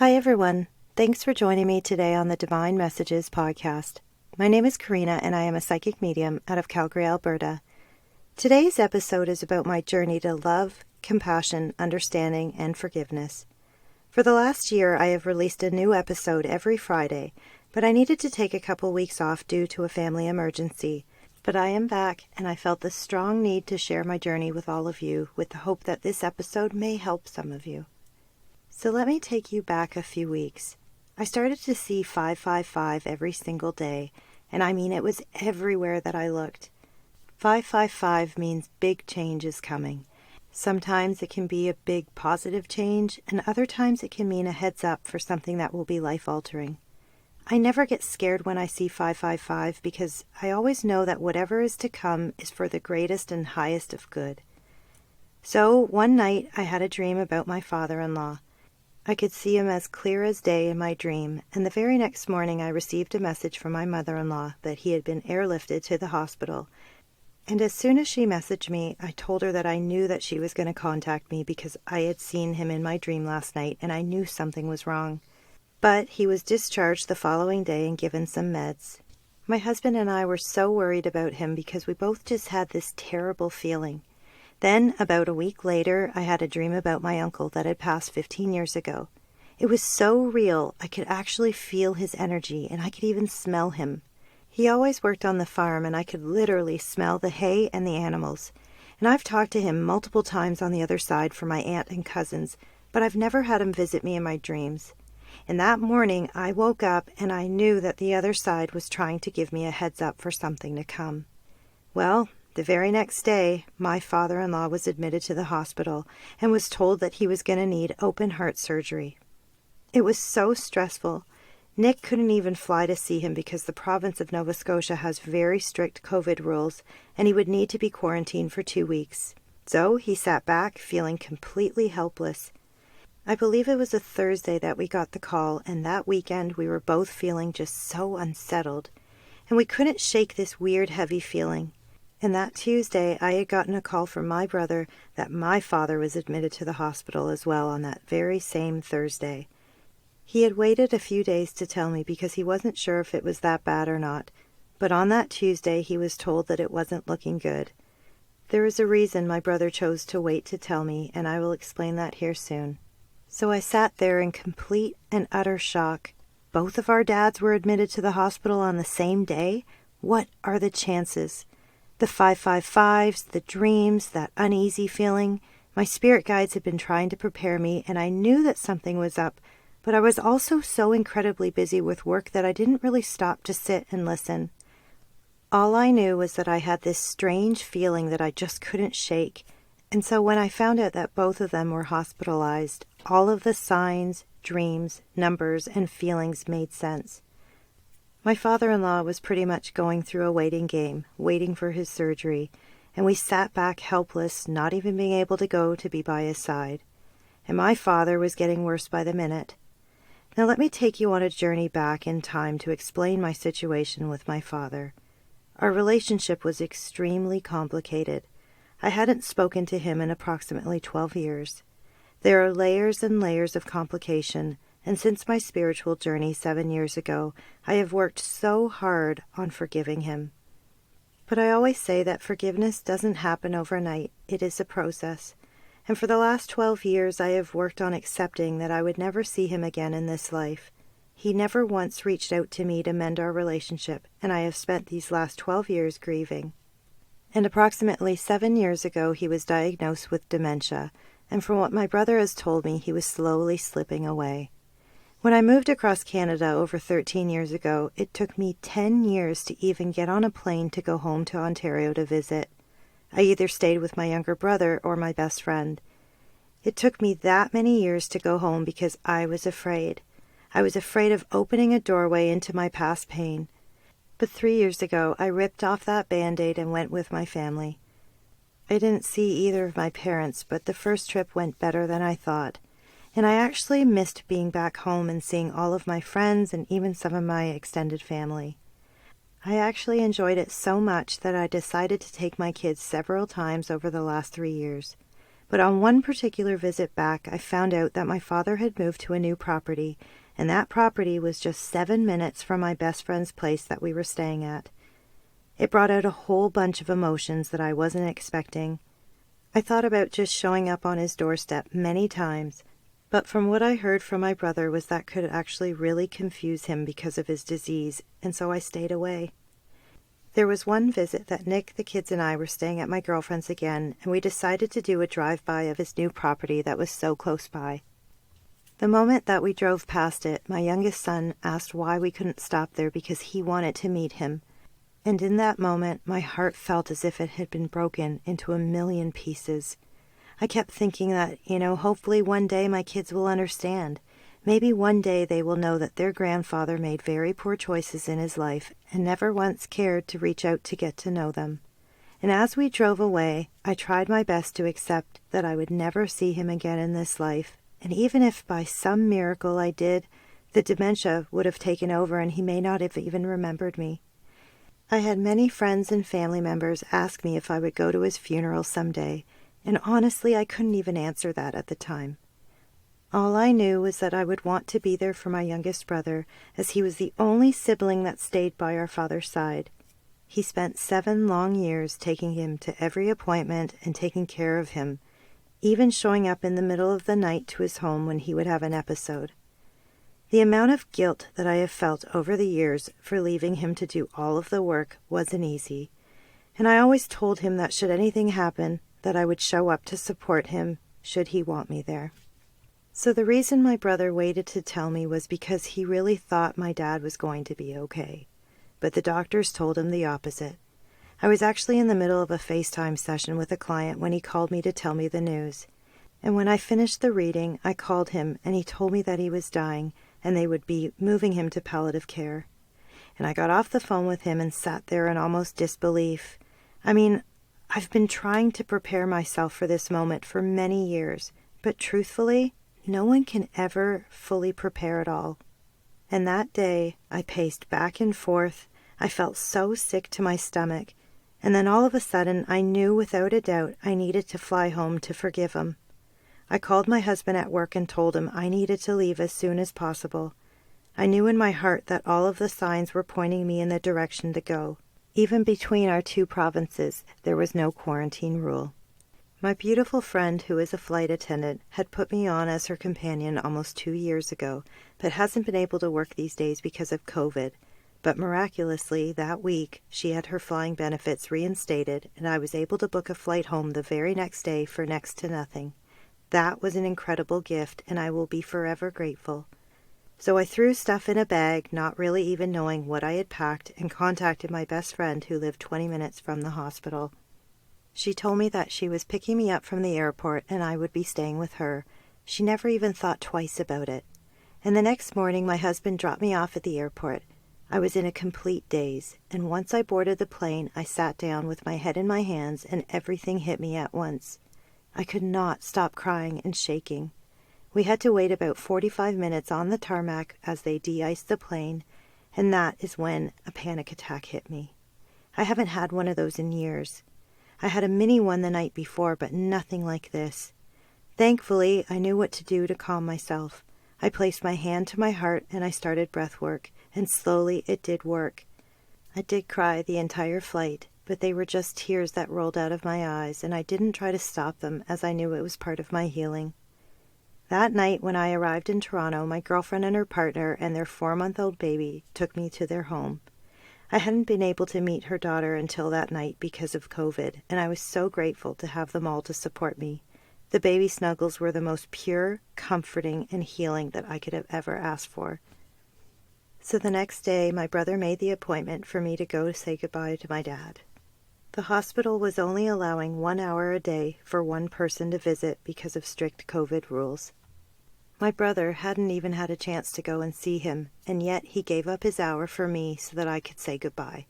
Hi, everyone. Thanks for joining me today on the Divine Messages podcast. My name is Karina, and I am a psychic medium out of Calgary, Alberta. Today's episode is about my journey to love, compassion, understanding, and forgiveness. For the last year, I have released a new episode every Friday, but I needed to take a couple weeks off due to a family emergency. But I am back, and I felt the strong need to share my journey with all of you with the hope that this episode may help some of you. So let me take you back a few weeks. I started to see 555 every single day, and I mean it was everywhere that I looked. 555 means big change is coming. Sometimes it can be a big positive change, and other times it can mean a heads up for something that will be life-altering. I never get scared when I see 555 because I always know that whatever is to come is for the greatest and highest of good. So one night I had a dream about my father-in-law. I could see him as clear as day in my dream, and the very next morning I received a message from my mother-in-law that he had been airlifted to the hospital. And as soon as she messaged me, I told her that I knew that she was going to contact me because I had seen him in my dream last night and I knew something was wrong. But he was discharged the following day and given some meds. My husband and I were so worried about him because we both just had this terrible feeling. Then, about a week later, I had a dream about my uncle that had passed 15 years ago. It was so real, I could actually feel his energy, and I could even smell him. He always worked on the farm, and I could literally smell the hay and the animals. And I've talked to him multiple times on the other side for my aunt and cousins, but I've never had him visit me in my dreams. And that morning, I woke up, and I knew that the other side was trying to give me a heads up for something to come. Well, the very next day, my father-in-law was admitted to the hospital and was told that he was going to need open heart surgery. It was so stressful. Nick couldn't even fly to see him because the province of Nova Scotia has very strict COVID rules and he would need to be quarantined for 2 weeks. So he sat back feeling completely helpless. I believe it was a Thursday that we got the call, and that weekend we were both feeling just so unsettled. And we couldn't shake this weird heavy feeling. And that Tuesday, I had gotten a call from my brother that my father was admitted to the hospital as well on that very same Thursday. He had waited a few days to tell me because he wasn't sure if it was that bad or not, but on that Tuesday he was told that it wasn't looking good. There is a reason my brother chose to wait to tell me, and I will explain that here soon. So I sat there in complete and utter shock. Both of our dads were admitted to the hospital on the same day? What are the chances? The 555s, the dreams, that uneasy feeling. My spirit guides had been trying to prepare me, and I knew that something was up, but I was also so incredibly busy with work that I didn't really stop to sit and listen. All I knew was that I had this strange feeling that I just couldn't shake, and so when I found out that both of them were hospitalized, all of the signs, dreams, numbers, and feelings made sense. My father-in-law was pretty much going through a waiting game, waiting for his surgery, and we sat back helpless, not even being able to go to be by his side. And my father was getting worse by the minute. Now let me take you on a journey back in time to explain my situation with my father. Our relationship was extremely complicated. I hadn't spoken to him in approximately 12 years. There are layers and layers of complication, and since my spiritual journey 7 years ago, I have worked so hard on forgiving him. But I always say that forgiveness doesn't happen overnight. It is a process. And for the last 12 years, I have worked on accepting that I would never see him again in this life. He never once reached out to me to mend our relationship, and I have spent these last 12 years grieving. And approximately 7 years ago, he was diagnosed with dementia, and from what my brother has told me, he was slowly slipping away. When I moved across Canada over 13 years ago, it took me 10 years to even get on a plane to go home to Ontario to visit. I either stayed with my younger brother or my best friend. It took me that many years to go home because I was afraid. I was afraid of opening a doorway into my past pain. But 3 years ago, I ripped off that Band-Aid and went with my family. I didn't see either of my parents, but the first trip went better than I thought. And I actually missed being back home and seeing all of my friends and even some of my extended family. I actually enjoyed it so much that I decided to take my kids several times over the last 3 years. But on one particular visit back, I found out that my father had moved to a new property, and that property was just 7 minutes from my best friend's place that we were staying at. It brought out a whole bunch of emotions that I wasn't expecting. I thought about just showing up on his doorstep many times, but from what I heard from my brother was that could actually really confuse him because of his disease, and so I stayed away. There was one visit that Nick, the kids, and I were staying at my girlfriend's again, and we decided to do a drive-by of his new property that was so close by. The moment that we drove past it, my youngest son asked why we couldn't stop there because he wanted to meet him. And in that moment, my heart felt as if it had been broken into a million pieces. I kept thinking that, hopefully one day my kids will understand. Maybe one day they will know that their grandfather made very poor choices in his life and never once cared to reach out to get to know them. And as we drove away, I tried my best to accept that I would never see him again in this life. And even if by some miracle I did, the dementia would have taken over and he may not have even remembered me. I had many friends and family members ask me if I would go to his funeral someday, and honestly I couldn't even answer that at the time. All I knew was that I would want to be there for my youngest brother, as he was the only sibling that stayed by our father's side. He spent 7 long years taking him to every appointment and taking care of him, even showing up in the middle of the night to his home when he would have an episode. The amount of guilt that I have felt over the years for leaving him to do all of the work wasn't easy, and I always told him that should anything happen, that I would show up to support him should he want me there. So the reason my brother waited to tell me was because he really thought my dad was going to be okay, but the doctors told him the opposite. I was actually in the middle of a FaceTime session with a client when he called me to tell me the news, and when I finished the reading, I called him and he told me that he was dying and they would be moving him to palliative care. And I got off the phone with him and sat there in almost disbelief. I've been trying to prepare myself for this moment for many years, but truthfully, no one can ever fully prepare it all. And that day, I paced back and forth. I felt so sick to my stomach. And then all of a sudden, I knew without a doubt I needed to fly home to forgive him. I called my husband at work and told him I needed to leave as soon as possible. I knew in my heart that all of the signs were pointing me in the direction to go. Even between our 2 provinces, there was no quarantine rule. My beautiful friend, who is a flight attendant, had put me on as her companion almost 2 years ago, but hasn't been able to work these days because of COVID. But miraculously, that week, she had her flying benefits reinstated, and I was able to book a flight home the very next day for next to nothing. That was an incredible gift, and I will be forever grateful. So I threw stuff in a bag, not really even knowing what I had packed, and contacted my best friend who lived 20 minutes from the hospital. She told me that she was picking me up from the airport and I would be staying with her. She never even thought twice about it. And the next morning my husband dropped me off at the airport. I was in a complete daze, and once I boarded the plane, I sat down with my head in my hands and everything hit me at once. I could not stop crying and shaking. We had to wait about 45 minutes on the tarmac as they de-iced the plane, and that is when a panic attack hit me. I haven't had one of those in years. I had a mini one the night before, but nothing like this. Thankfully, I knew what to do to calm myself. I placed my hand to my heart and I started breath work, and slowly it did work. I did cry the entire flight, but they were just tears that rolled out of my eyes, and I didn't try to stop them as I knew it was part of my healing. That night when I arrived in Toronto, my girlfriend and her partner and their 4-month-old baby took me to their home. I hadn't been able to meet her daughter until that night because of COVID, and I was so grateful to have them all to support me. The baby snuggles were the most pure, comforting, and healing that I could have ever asked for. So the next day, my brother made the appointment for me to go to say goodbye to my dad. The hospital was only allowing 1 hour a day for one person to visit because of strict COVID rules. My brother hadn't even had a chance to go and see him, and yet he gave up his hour for me so that I could say goodbye.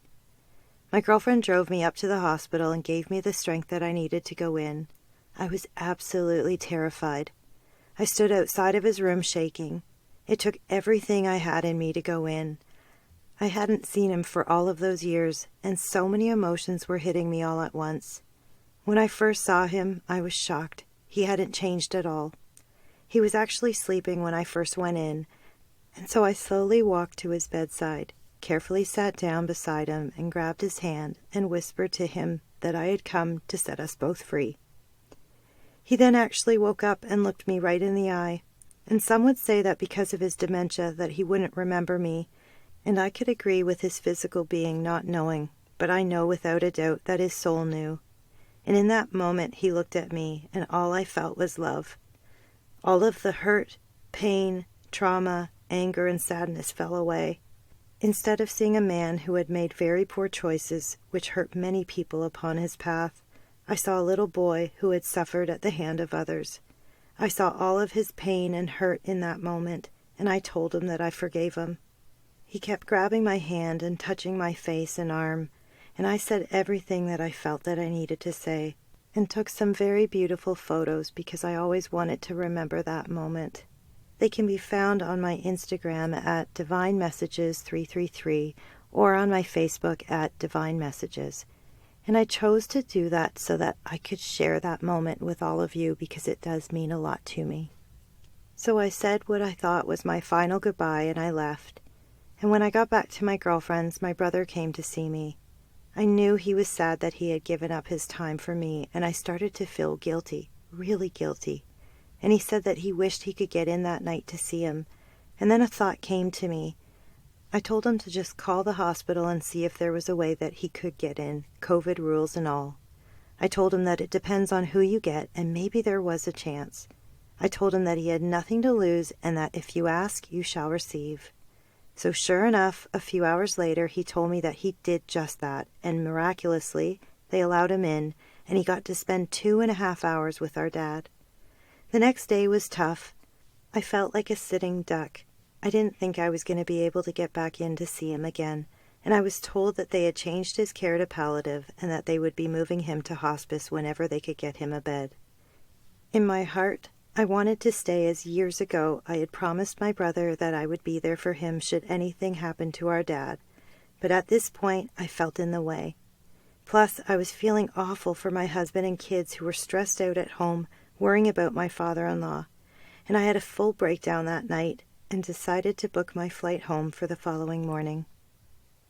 My girlfriend drove me up to the hospital and gave me the strength that I needed to go in. I was absolutely terrified. I stood outside of his room shaking. It took everything I had in me to go in. I hadn't seen him for all of those years, and so many emotions were hitting me all at once. When I first saw him, I was shocked. He hadn't changed at all. He was actually sleeping when I first went in, and so I slowly walked to his bedside, carefully sat down beside him and grabbed his hand and whispered to him that I had come to set us both free. He then actually woke up and looked me right in the eye, and some would say that because of his dementia that he wouldn't remember me, and I could agree with his physical being not knowing, but I know without a doubt that his soul knew. And in that moment he looked at me, and all I felt was love. All of the hurt, pain, trauma, anger, and sadness fell away. Instead of seeing a man who had made very poor choices, which hurt many people upon his path, I saw a little boy who had suffered at the hand of others. I saw all of his pain and hurt in that moment, and I told him that I forgave him. He kept grabbing my hand and touching my face and arm, and I said everything that I felt that I needed to say, and took some very beautiful photos because I always wanted to remember that moment. They can be found on my Instagram at Divine Messages 333 or on my Facebook at Divine Messages. And I chose to do that so that I could share that moment with all of you because it does mean a lot to me. So I said what I thought was my final goodbye and I left. And when I got back to my girlfriends, my brother came to see me. I knew he was sad that he had given up his time for me, and I started to feel guilty, really guilty. And he said that he wished he could get in that night to see him. And then a thought came to me. I told him to just call the hospital and see if there was a way that he could get in, COVID rules and all. I told him that it depends on who you get, and maybe there was a chance. I told him that he had nothing to lose, and that if you ask, you shall receive. So sure enough, a few hours later, he told me that he did just that, and miraculously, they allowed him in, and he got to spend 2.5 hours with our dad. The next day was tough. I felt like a sitting duck. I didn't think I was going to be able to get back in to see him again, and I was told that they had changed his care to palliative and that they would be moving him to hospice whenever they could get him a bed. In my heart, I wanted to stay as years ago I had promised my brother that I would be there for him should anything happen to our dad, but at this point I felt in the way. Plus, I was feeling awful for my husband and kids who were stressed out at home, worrying about my father-in-law, and I had a full breakdown that night and decided to book my flight home for the following morning.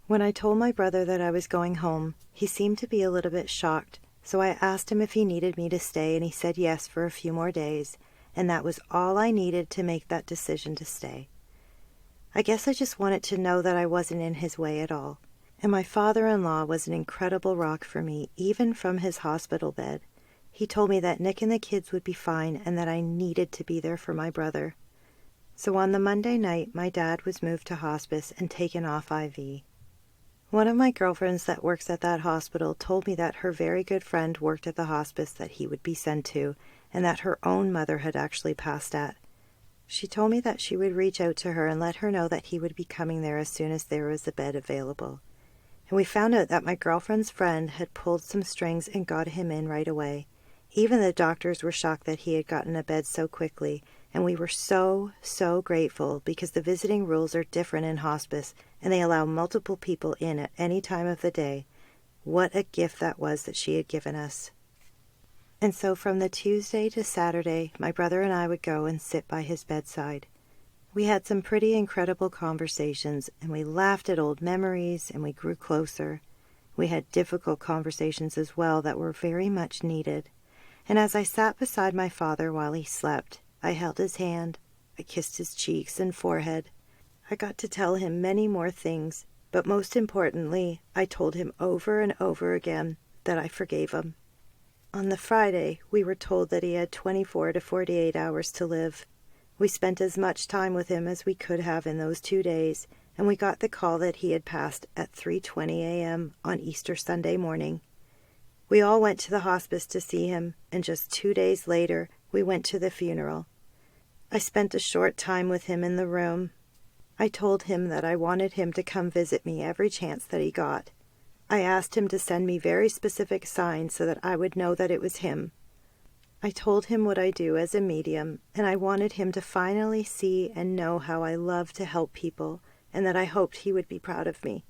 When I told my brother that I was going home, he seemed to be a little bit shocked, so I asked him if he needed me to stay, and he said yes for a few more days, and that was all I needed to make that decision to stay. I guess I just wanted to know that I wasn't in his way at all, and my father-in-law was an incredible rock for me, even from his hospital bed. He told me that Nick and the kids would be fine and that I needed to be there for my brother. So on the Monday night, my dad was moved to hospice and taken off IV. One of my girlfriends that works at that hospital told me that her very good friend worked at the hospice that he would be sent to, and that her own mother had actually passed at. She told me that she would reach out to her and let her know that he would be coming there as soon as there was a bed available. And we found out that my girlfriend's friend had pulled some strings and got him in right away. Even the doctors were shocked that he had gotten a bed so quickly, and we were so grateful because the visiting rules are different in hospice and they allow multiple people in at any time of the day. What a gift that was that she had given us. And so from the Tuesday to Saturday, my brother and I would go and sit by his bedside. We had some pretty incredible conversations, and we laughed at old memories, and we grew closer. We had difficult conversations as well that were very much needed. And as I sat beside my father while he slept, I held his hand, I kissed his cheeks and forehead. I got to tell him many more things, but most importantly, I told him over and over again that I forgave him. On the Friday, we were told that he had 24 to 48 hours to live. We spent as much time with him as we could have in those 2 days, and we got the call that he had passed at 3:20 a.m. on Easter Sunday morning. We all went to the hospice to see him, and just 2 days later, we went to the funeral. I spent a short time with him in the room. I told him that I wanted him to come visit me every chance that he got. I asked him to send me very specific signs so that I would know that it was him. I told him what I do as a medium, and I wanted him to finally see and know how I love to help people, and that I hoped he would be proud of me.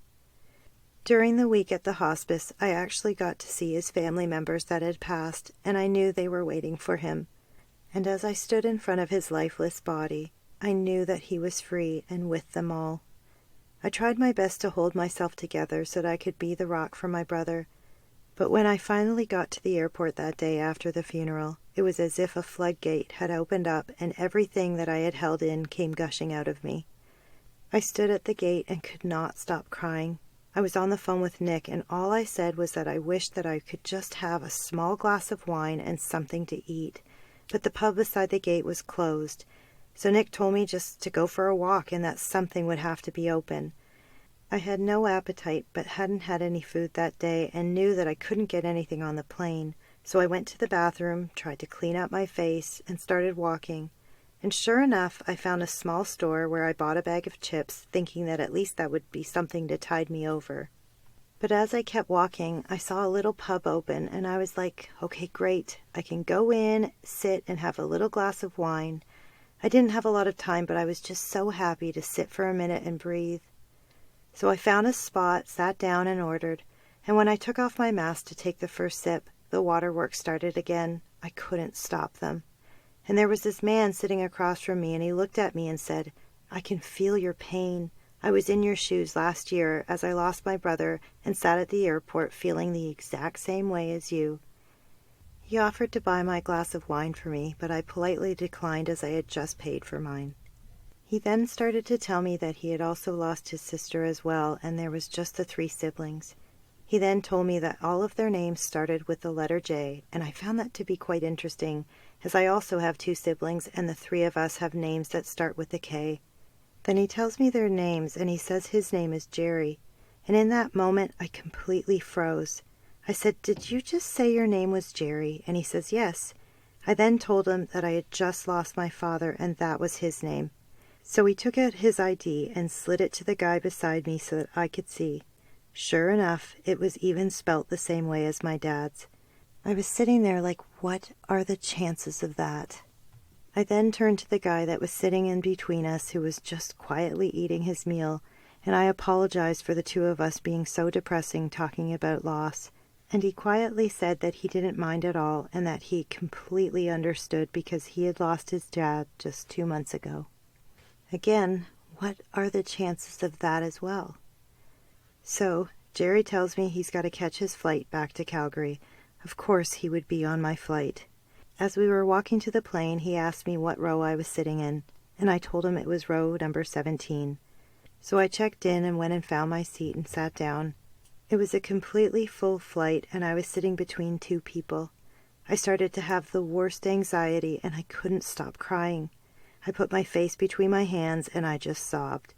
During the week at the hospice, I actually got to see his family members that had passed, and I knew they were waiting for him. And as I stood in front of his lifeless body, I knew that he was free and with them all. I tried my best to hold myself together so that I could be the rock for my brother, but when I finally got to the airport that day after the funeral, it was as if a floodgate had opened up and everything that I had held in came gushing out of me. I stood at the gate and could not stop crying. I was on the phone with Nick, and all I said was that I wished that I could just have a small glass of wine and something to eat, but the pub beside the gate was closed, so Nick told me just to go for a walk and that something would have to be open. I had no appetite but hadn't had any food that day and knew that I couldn't get anything on the plane, so I went to the bathroom, tried to clean up my face, and started walking. And sure enough, I found a small store where I bought a bag of chips, thinking that at least that would be something to tide me over. But as I kept walking, I saw a little pub open, and I was like, okay, great. I can go in, sit, and have a little glass of wine. I didn't have a lot of time, but I was just so happy to sit for a minute and breathe. So I found a spot, sat down, and ordered. And when I took off my mask to take the first sip, the waterworks started again. I couldn't stop them. And there was this man sitting across from me, and he looked at me and said, I can feel your pain. I was in your shoes last year as I lost my brother and sat at the airport feeling the exact same way as you. He offered to buy my glass of wine for me, but I politely declined as I had just paid for mine. He then started to tell me that he had also lost his sister as well, and there was just the 3 siblings. He then told me that all of their names started with the letter J, and I found that to be quite interesting, as I also have 2 siblings, and the 3 of us have names that start with a K. Then he tells me their names, and he says his name is Jerry, and in that moment I completely froze. I said, did you just say your name was Jerry? And he says, yes. I then told him that I had just lost my father, and that was his name. So he took out his ID and slid it to the guy beside me so that I could see. Sure enough, it was even spelt the same way as my dad's. I was sitting there like, what are the chances of that? I then turned to the guy that was sitting in between us, who was just quietly eating his meal, and I apologized for the 2 of us being so depressing talking about loss. And he quietly said that he didn't mind at all and that he completely understood because he had lost his dad just 2 months ago. Again, what are the chances of that as well? So, Jerry tells me he's got to catch his flight back to Calgary. Of course he would be on my flight. As we were walking to the plane, he asked me what row I was sitting in, and I told him it was row number 17. So I checked in and went and found my seat and sat down. It was a completely full flight, and I was sitting between 2 people. I started to have the worst anxiety, and I couldn't stop crying. I put my face between my hands, and I just sobbed.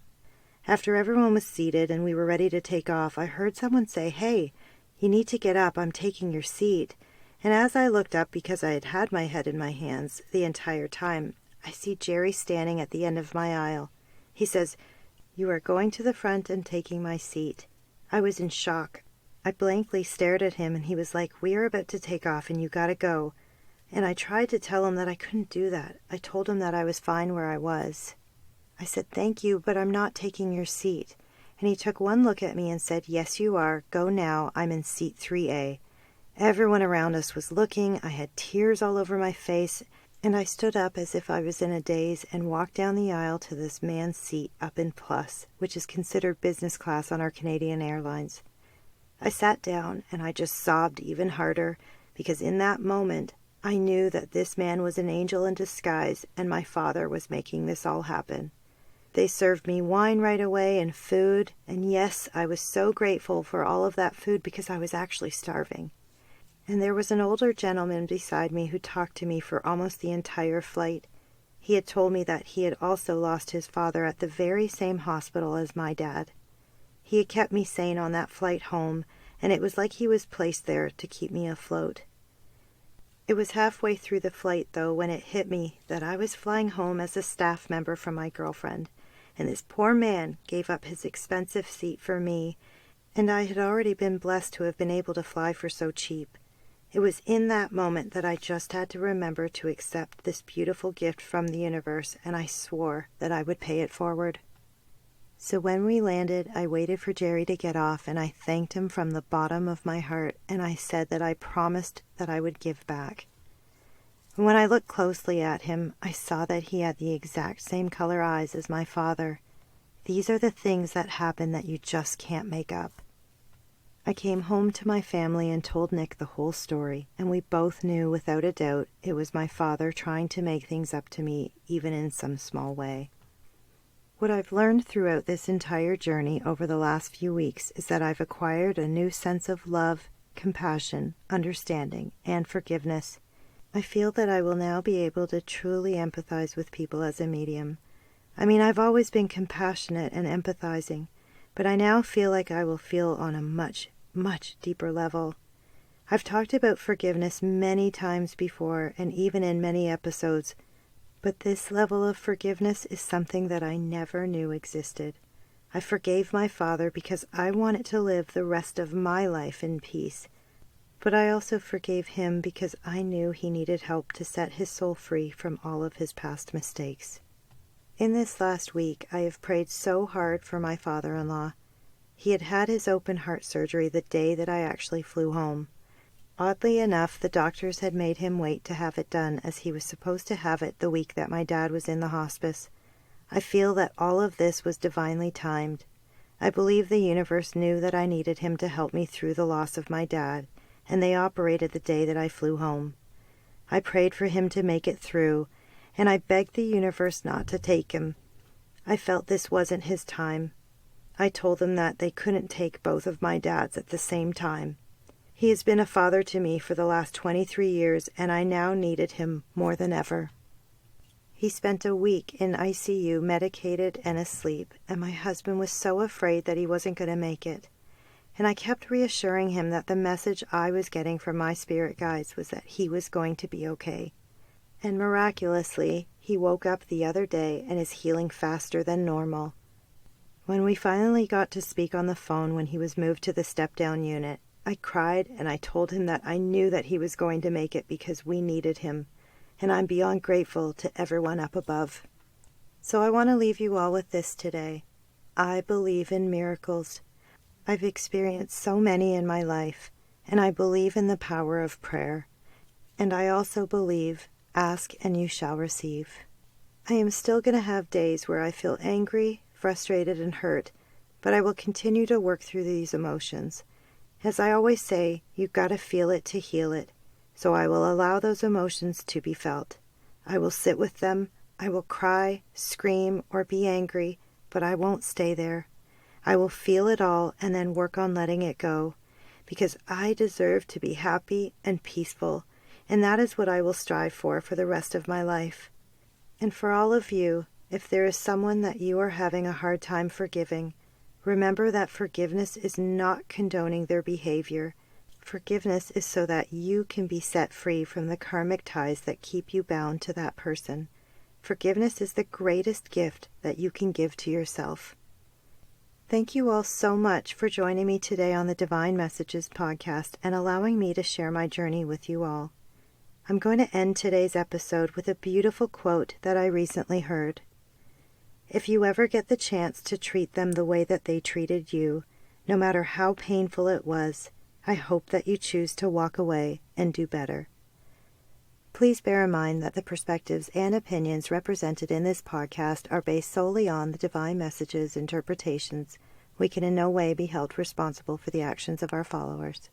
After everyone was seated and we were ready to take off, I heard someone say, hey, you need to get up, I'm taking your seat. And as I looked up, because I had had my head in my hands the entire time, I see Jerry standing at the end of my aisle. He says, you are going to the front and taking my seat. I was in shock. I blankly stared at him, and he was like, we are about to take off and you gotta go. And I tried to tell him that I couldn't do that. I told him that I was fine where I was. I said, thank you, but I'm not taking your seat. And he took one look at me and said, yes, you are. Go now. I'm in seat 3A. Everyone around us was looking. I had tears all over my face, and I stood up as if I was in a daze and walked down the aisle to this man's seat up in Plus, which is considered business class on our Canadian Airlines. I sat down, and I just sobbed even harder, because in that moment, I knew that this man was an angel in disguise, and my father was making this all happen. They served me wine right away and food, and yes, I was so grateful for all of that food because I was actually starving. And there was an older gentleman beside me who talked to me for almost the entire flight. He had told me that he had also lost his father at the very same hospital as my dad. He had kept me sane on that flight home, and it was like he was placed there to keep me afloat. It was halfway through the flight, though, when it hit me that I was flying home as a staff member from my girlfriend, and this poor man gave up his expensive seat for me, and I had already been blessed to have been able to fly for so cheap. It was in that moment that I just had to remember to accept this beautiful gift from the universe, and I swore that I would pay it forward. So when we landed, I waited for Jerry to get off, and I thanked him from the bottom of my heart, and I said that I promised that I would give back. When I looked closely at him, I saw that he had the exact same color eyes as my father. These are the things that happen that you just can't make up. I came home to my family and told Nick the whole story, and we both knew without a doubt it was my father trying to make things up to me, even in some small way. What I've learned throughout this entire journey over the last few weeks is that I've acquired a new sense of love, compassion, understanding, and forgiveness. I feel that I will now be able to truly empathize with people as a medium. I've always been compassionate and empathizing, but I now feel like I will feel on a much deeper level. I've talked about forgiveness many times before and even in many episodes, but this level of forgiveness is something that I never knew existed. I forgave my father because I wanted to live the rest of my life in peace, but I also forgave him because I knew he needed help to set his soul free from all of his past mistakes. In this last week, I have prayed so hard for my father-in-law. He had had his open heart surgery the day that I actually flew home. Oddly enough, the doctors had made him wait to have it done, as he was supposed to have it the week that my dad was in the hospice. I feel that all of this was divinely timed. I believe the universe knew that I needed him to help me through the loss of my dad, and they operated the day that I flew home. I prayed for him to make it through, and I begged the universe not to take him. I felt this wasn't his time. I told them that they couldn't take both of my dads at the same time. He has been a father to me for the last 23 years, and I now needed him more than ever. He spent a week in ICU medicated and asleep, and my husband was so afraid that he wasn't going to make it. And I kept reassuring him that the message I was getting from my spirit guides was that he was going to be okay. And miraculously, he woke up the other day and is healing faster than normal. When we finally got to speak on the phone when he was moved to the step-down unit, I cried and I told him that I knew that he was going to make it because we needed him, and I'm beyond grateful to everyone up above. So I want to leave you all with this today. I believe in miracles. I've experienced so many in my life, and I believe in the power of prayer. And I also believe, ask and you shall receive. I am still going to have days where I feel angry, frustrated, and hurt, but I will continue to work through these emotions. As I always say, you've got to feel it to heal it, so I will allow those emotions to be felt. I will sit with them, I will cry, scream, or be angry, but I won't stay there. I will feel it all and then work on letting it go, because I deserve to be happy and peaceful, and that is what I will strive for the rest of my life. And for all of you, if there is someone that you are having a hard time forgiving, remember that forgiveness is not condoning their behavior. Forgiveness is so that you can be set free from the karmic ties that keep you bound to that person. Forgiveness is the greatest gift that you can give to yourself. Thank you all so much for joining me today on the Divine Messages podcast and allowing me to share my journey with you all. I'm going to end today's episode with a beautiful quote that I recently heard. If you ever get the chance to treat them the way that they treated you, no matter how painful it was, I hope that you choose to walk away and do better. Please bear in mind that the perspectives and opinions represented in this podcast are based solely on the Divine Messages interpretations. We can in no way be held responsible for the actions of our followers.